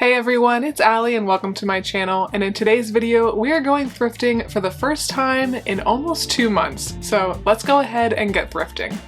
Hey everyone, it's Allie and welcome to my channel, and in today's video we are going thrifting for the first time in almost 2 months, so let's go ahead and get thrifting.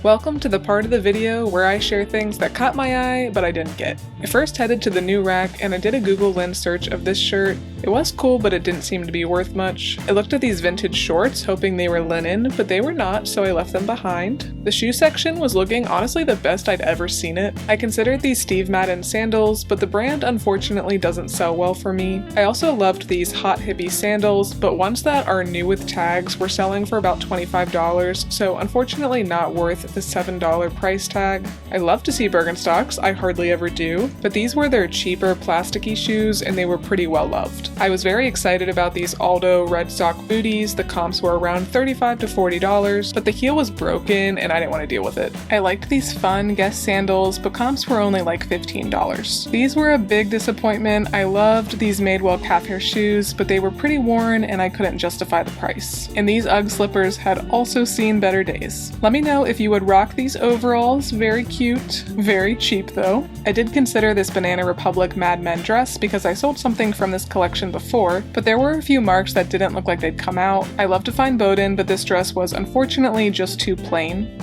Welcome to the part of the video where I share things that caught my eye but I didn't get. I first headed to the new rack and I did a Google Lens search of this shirt. It was cool, but it didn't seem to be worth much. I looked at these vintage shorts hoping they were linen, but they were not, so I left them behind. The shoe section was looking honestly the best I'd ever seen it. I considered these Steve Madden sandals, but the brand unfortunately doesn't sell well for me. I also loved these hot hippie sandals, but ones that are new with tags were selling for about $25, so unfortunately not worth the $7 price tag. I love to see Birkenstocks, I hardly ever do, but these were their cheaper plasticky shoes and they were pretty well loved. I was very excited about these Aldo red sock booties. The comps were around $35 to $40, but the heel was broken and I didn't want to deal with it. I liked these fun Guess sandals, but comps were only like $15. These were a big disappointment. I loved these Madewell calf hair shoes, but they were pretty worn and I couldn't justify the price. And these UGG slippers had also seen better days. Let me know if you would rock these overalls. Very cute. Very cheap though. I did consider this Banana Republic Mad Men dress because I sold something from this collection before, but there were a few marks that didn't look like they'd come out. I love to find Bowden, but this dress was unfortunately just too plain.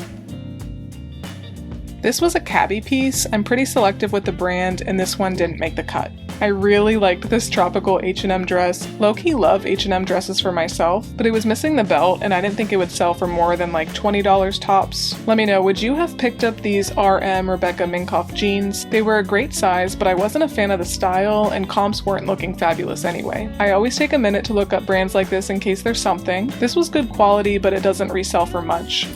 This was a cabbie piece. I'm pretty selective with the brand, and this one didn't make the cut. I really liked this tropical H&M dress. Low-key love H&M dresses for myself, but it was missing the belt and I didn't think it would sell for more than like $20 tops. Let me know, would you have picked up these RM Rebecca Minkoff jeans? They were a great size, but I wasn't a fan of the style and comps weren't looking fabulous anyway. I always take a minute to look up brands like this in case there's something. This was good quality, but it doesn't resell for much.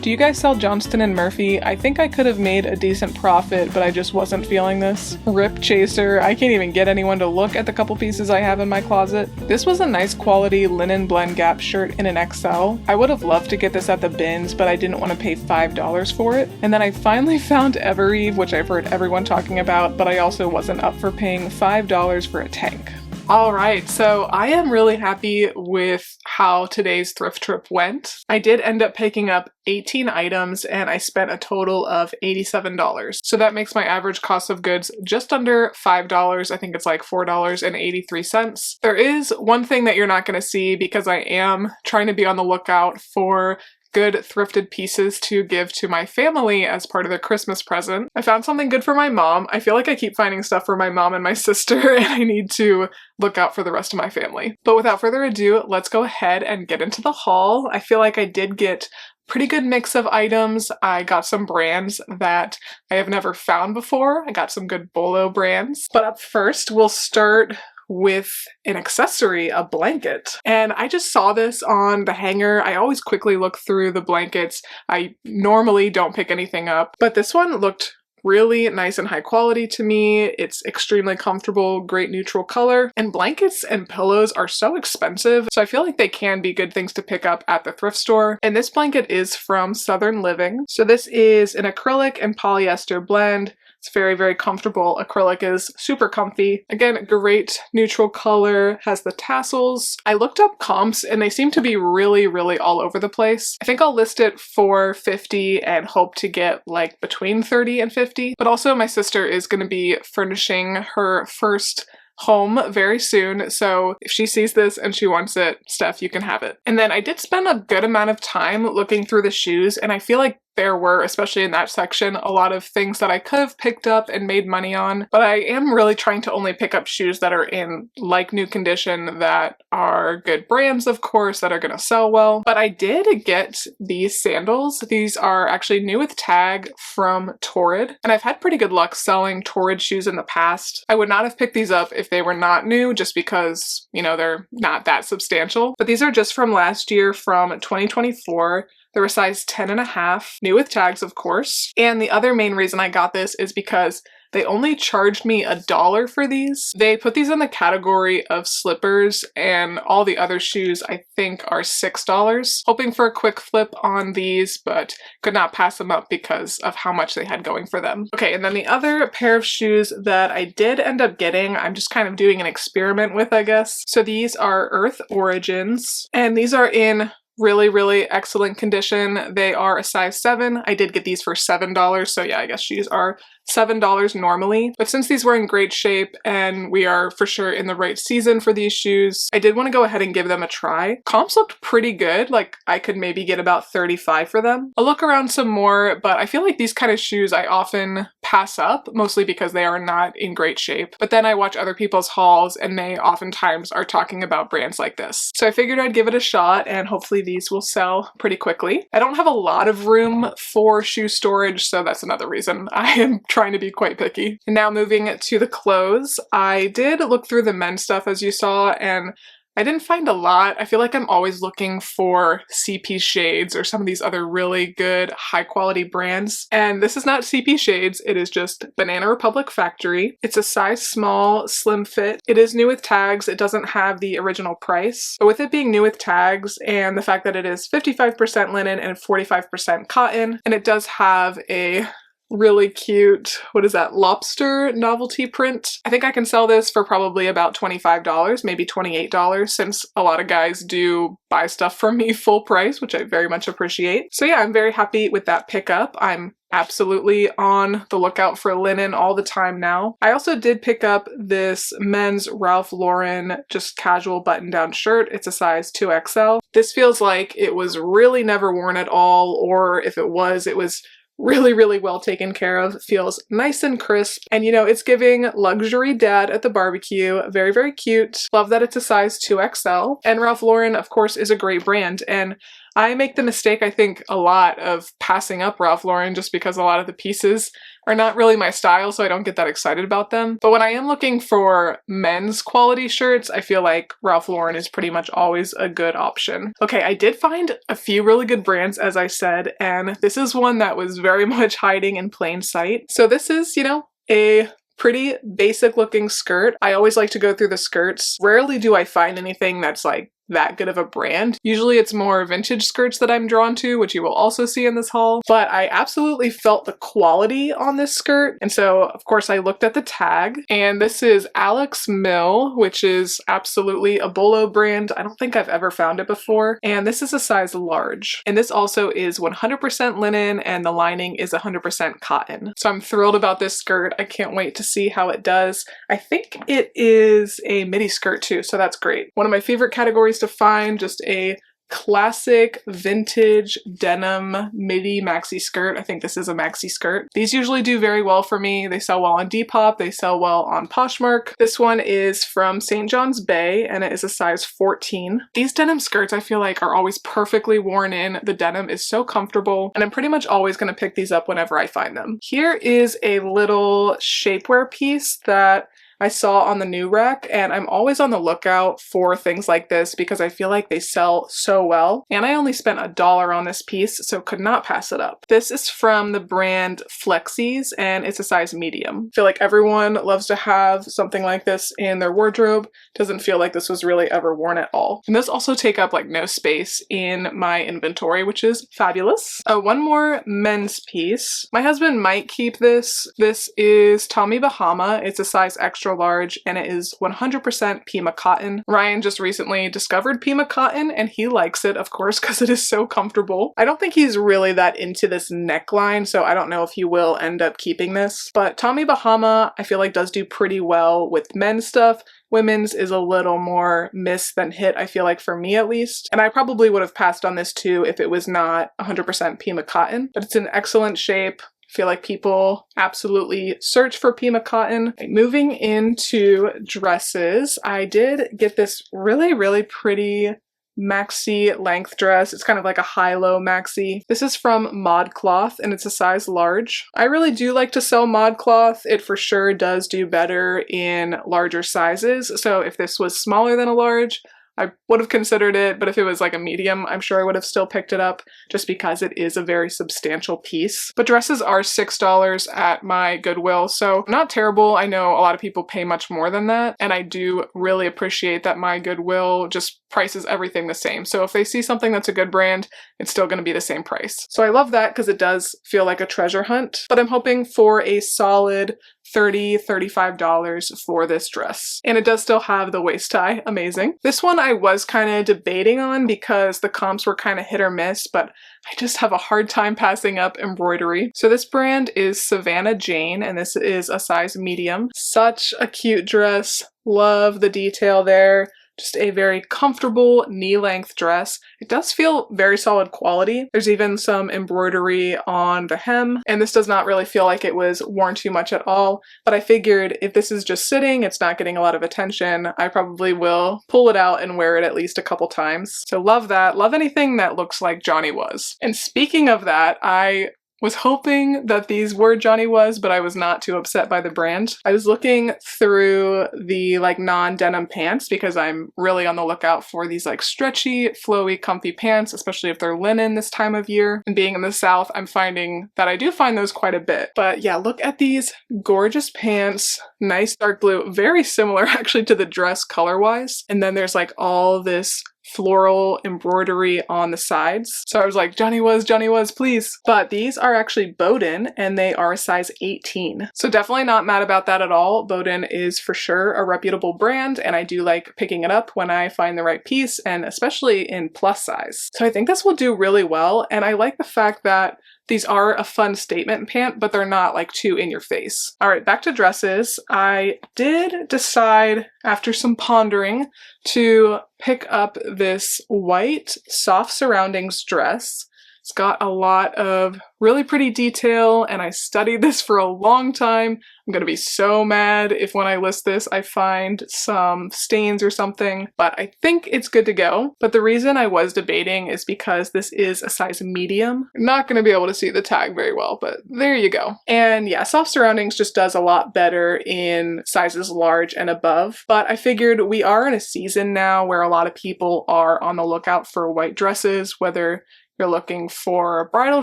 Do you guys sell Johnston & Murphy? I think I could have made a decent profit, but I just wasn't feeling this. Rip Chaser, I can't even get anyone to look at the couple pieces I have in my closet. This was a nice quality linen blend Gap shirt in an XL. I would have loved to get this at the bins, but I didn't want to pay $5 for it. And then I finally found Evereve, which I've heard everyone talking about, but I also wasn't up for paying $5 for a tank. Alright, so I am really happy with how today's thrift trip went. I did end up picking up 18 items and I spent a total of $87. So that makes my average cost of goods just under $5. I think it's like $4.83. There is one thing that you're not going to see because I am trying to be on the lookout for good thrifted pieces to give to my family as part of their Christmas present. I found something good for my mom. I feel like I keep finding stuff for my mom and my sister and I need to look out for the rest of my family. But without further ado, let's go ahead and get into the haul. I feel like I did get pretty good mix of items. I got some brands that I have never found before. I got some good Bolo brands. But up first, we'll start with an accessory, a blanket. And I just saw this on the hanger. I always quickly look through the blankets. I normally don't pick anything up, but this one looked really nice and high quality to me. It's extremely comfortable, great neutral color, and blankets and pillows are so expensive, so I feel like they can be good things to pick up at the thrift store. And this blanket is from Southern Living. So this is an acrylic and polyester blend. It's very, very comfortable. Acrylic is super comfy. Again, great neutral color, has the tassels. I looked up comps and they seem to be really, really all over the place. I think I'll list it for $50 and hope to get like between $30 and $50. But also my sister is going to be furnishing her first home very soon, so if she sees this and she wants it, Steph, you can have it. And then I did spend a good amount of time looking through the shoes, and I feel like there were, especially in that section, a lot of things that I could have picked up and made money on, but I am really trying to only pick up shoes that are in like new condition, that are good brands, of course, that are going to sell well. But I did get these sandals. These are actually new with tag from Torrid, and I've had pretty good luck selling Torrid shoes in the past. I would not have picked these up if they were not new, just because, you know, they're not that substantial. But these are just from last year, from 2024. They're a size 10.5, new with tags, of course. And the other main reason I got this is because they only charged me $1 for these. They put these in the category of slippers, and all the other shoes I think are $6. Hoping for a quick flip on these, but could not pass them up because of how much they had going for them. Okay, and then the other pair of shoes that I did end up getting, I'm just kind of doing an experiment with, I guess. So these are Earth Origins, and these are in Really, really excellent condition. They are a size 7. I did get these for $7, so yeah, I guess these are $7 normally. But since these were in great shape and we are for sure in the right season for these shoes, I did want to go ahead and give them a try. Comps looked pretty good, like I could maybe get about 35 for them. I'll look around some more, but I feel like these kind of shoes I often pass up, mostly because they are not in great shape. But then I watch other people's hauls and they oftentimes are talking about brands like this. So I figured I'd give it a shot and hopefully these will sell pretty quickly. I don't have a lot of room for shoe storage, so that's another reason I am trying to be quite picky. And now moving to the clothes, I did look through the men's stuff as you saw, and I didn't find a lot. I feel like I'm always looking for CP Shades or some of these other really good high quality brands. And this is not CP Shades, it is just Banana Republic Factory. It's a size small, slim fit. It is new with tags. It doesn't have the original price. But with it being new with tags and the fact that it is 55% linen and 45% cotton, and it does have a really cute, what is that, lobster novelty print. I think I can sell this for probably about $25, maybe $28, since a lot of guys do buy stuff from me full price, which I very much appreciate. So yeah, I'm very happy with that pickup. I'm absolutely on the lookout for linen all the time now. I also did pick up this men's Ralph Lauren just casual button-down shirt. It's a size 2XL. This feels like it was really never worn at all, or if it was really, really well taken care of. Feels nice and crisp. And you know, it's giving luxury dad at the barbecue. Very, very cute. Love that it's a size 2XL. And Ralph Lauren, of course, is a great brand. And I make the mistake, I think, a lot of passing up Ralph Lauren just because a lot of the pieces are not really my style, so I don't get that excited about them. But when I am looking for men's quality shirts, I feel like Ralph Lauren is pretty much always a good option. Okay, I did find a few really good brands, as I said, and this is one that was very much hiding in plain sight. So this is, you know, a pretty basic looking skirt. I always like to go through the skirts. Rarely do I find anything that's like that good of a brand. Usually it's more vintage skirts that I'm drawn to, which you will also see in this haul, but I absolutely felt the quality on this skirt. And so of course I looked at the tag, and this is Alex Mill, which is absolutely a Bolo brand. I don't think I've ever found it before. And this is a size large. And this also is 100% linen and the lining is 100% cotton. So I'm thrilled about this skirt. I can't wait to see how it does. I think it is a midi skirt too, so that's great. One of my favorite categories to find, just a classic vintage denim midi maxi skirt. I think this is a maxi skirt. These usually do very well for me. They sell well on Depop, they sell well on Poshmark. This one is from St. John's Bay and it is a size 14. These denim skirts I feel like are always perfectly worn in. The denim is so comfortable and I'm pretty much always going to pick these up whenever I find them. Here is a little shapewear piece that I saw on the new rack, and I'm always on the lookout for things like this because I feel like they sell so well. And I only spent $1 on this piece, so could not pass it up. This is from the brand Flexies, and it's a size medium. I feel like everyone loves to have something like this in their wardrobe. Doesn't feel like this was really ever worn at all. And this also take up like no space in my inventory, which is fabulous. One more men's piece. My husband might keep this. This is Tommy Bahama. It's a size extra large and it is 100% Pima cotton. Ryan just recently discovered Pima cotton and he likes it, of course, because it is so comfortable. I don't think he's really that into this neckline, so I don't know if he will end up keeping this. But Tommy Bahama, I feel like does do pretty well with men's stuff. Women's is a little more miss than hit, I feel like, for me at least. And I probably would have passed on this too if it was not 100% Pima cotton, but it's in excellent shape. Feel like people absolutely search for Pima cotton. Moving into dresses, I did get this really, really pretty maxi length dress. It's kind of like a high-low maxi. This is from ModCloth and it's a size large. I really do like to sell ModCloth. It for sure does do better in larger sizes. So if this was smaller than a large, I would have considered it, but if it was like a medium, I'm sure I would have still picked it up just because it is a very substantial piece. But dresses are $6 at my Goodwill, so not terrible. I know a lot of people pay much more than that, and I do really appreciate that my Goodwill just prices everything the same. So if they see something that's a good brand, it's still going to be the same price. So I love that because it does feel like a treasure hunt, but I'm hoping for a solid $35 for this dress. And it does still have the waist tie. Amazing. This one I was kind of debating on because the comps were kind of hit or miss, but I just have a hard time passing up embroidery. So this brand is Savannah Jane, and this is a size medium. Such a cute dress. Love the detail there. Just a very comfortable knee-length dress. It does feel very solid quality. There's even some embroidery on the hem, and this does not really feel like it was worn too much at all, but I figured if this is just sitting, it's not getting a lot of attention, I probably will pull it out and wear it at least a couple times. So love that. Love anything that looks like Johnny Was. And speaking of that, I was hoping that these were Johnny Was, but I was not too upset by the brand. I was looking through the like non-denim pants because I'm really on the lookout for these like stretchy, flowy, comfy pants, especially if they're linen this time of year. And being in the South, I'm finding that I do find those quite a bit. But yeah, look at these gorgeous pants. Nice dark blue, very similar actually to the dress color-wise. And then there's like all this floral embroidery on the sides. So I was like, Johnny Was, please. But these are actually Bowden and they are a size 18. So definitely not mad about that at all. Bowden is for sure a reputable brand and I do like picking it up when I find the right piece, and especially in plus size. So I think this will do really well, and I like the fact that these are a fun statement pant, but they're not like too in your face. All right, back to dresses. I did decide after some pondering to pick up this white soft surroundings dress. It's got a lot of really pretty detail, and I studied this for a long time. I'm gonna be so mad if when I list this I find some stains or something, but I think it's good to go. But the reason I was debating is because this is a size medium. I'm not gonna be able to see the tag very well, but there you go. And yeah, soft surroundings just does a lot better in sizes large and above, but I figured we are in a season now where a lot of people are on the lookout for white dresses, whether you're looking for a bridal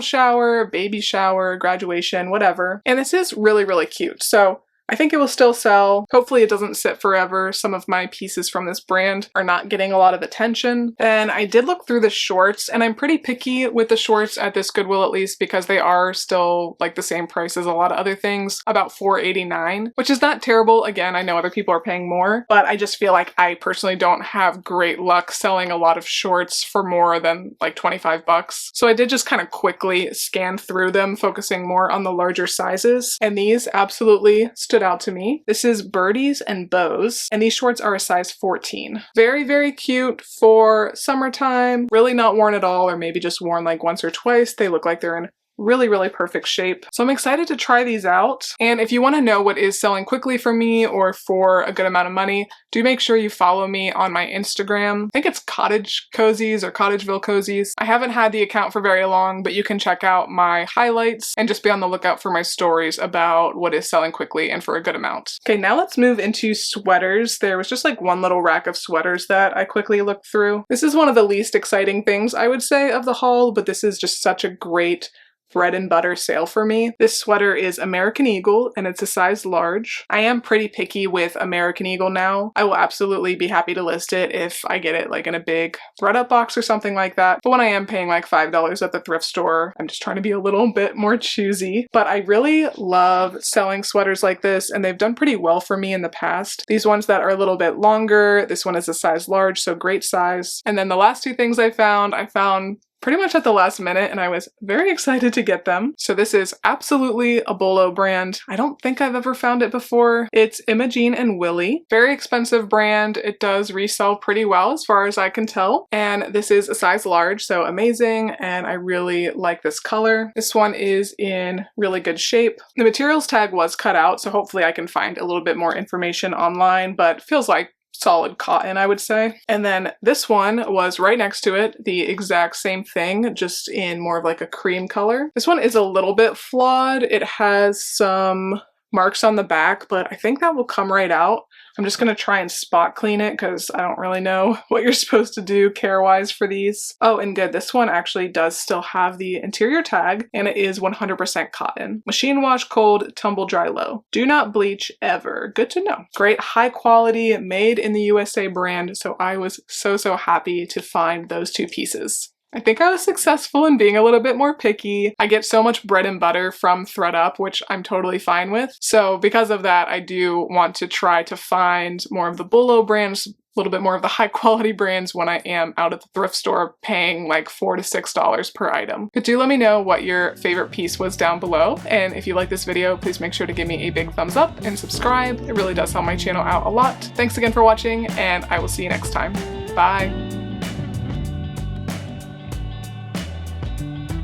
shower, baby shower, graduation, whatever. And this is really, really cute. So I think it will still sell. Hopefully it doesn't sit forever. Some of my pieces from this brand are not getting a lot of attention. Then I did look through the shorts, and I'm pretty picky with the shorts at this Goodwill at least because they are still like the same price as a lot of other things, about $4.89, which is not terrible. Again, I know other people are paying more, but I just feel like I personally don't have great luck selling a lot of shorts for more than like 25 bucks. So I did just kind of quickly scan through them, focusing more on the larger sizes, and these absolutely stood out to me. This is Birdies and Bows, and these shorts are a size 14. Very, very cute for summertime. Really not worn at all, or maybe just worn like once or twice. They look like they're in really, really perfect shape. So I'm excited to try these out. And if you want to know what is selling quickly for me or for a good amount of money, do make sure you follow me on my Instagram. I think it's Cottage Cozies or Cottageville Cozies. I haven't had the account for very long, but you can check out my highlights and just be on the lookout for my stories about what is selling quickly and for a good amount. Okay, now let's move into sweaters. There was just like one little rack of sweaters that I quickly looked through. This is one of the least exciting things I would say of the haul, but this is just such a great bread and butter sale for me. This sweater is American Eagle and it's a size large. I am pretty picky with American Eagle now. I will absolutely be happy to list it if I get it like in a big ThredUp box or something like that. But when I am paying like $5 at the thrift store, I'm just trying to be a little bit more choosy. But I really love selling sweaters like this, and they've done pretty well for me in the past. These ones that are a little bit longer, this one is a size large, so great size. And then the last two things I found pretty much at the last minute, and I was very excited to get them. So this is absolutely a Bolo brand. I don't think I've ever found it before. It's Imogene and Willie. Very expensive brand. It does resell pretty well as far as I can tell. And this is a size large, so amazing. And I really like this color. This one is in really good shape. The materials tag was cut out, so hopefully I can find a little bit more information online, but feels like solid cotton, I would say. And then this one was right next to it, the exact same thing, just in more of like a cream color. This one is a little bit flawed. It has some marks on the back, but I think that will come right out. I'm just gonna try and spot clean it because I don't really know what you're supposed to do care-wise for these. Oh, and good, this one actually does still have the interior tag, and it is 100% cotton. Machine wash cold, tumble dry low. Do not bleach ever. Good to know. Great high quality, made in the USA brand, so I was so happy to find those two pieces. I think I was successful in being a little bit more picky. I get so much bread and butter from ThredUp, which I'm totally fine with. So because of that, I do want to try to find more of the Bullo brands, a little bit more of the high quality brands when I am out at the thrift store paying like $4 to $6 per item. But do let me know what your favorite piece was down below. And if you like this video, please make sure to give me a big thumbs up and subscribe. It really does help my channel out a lot. Thanks again for watching, and I will see you next time. Bye.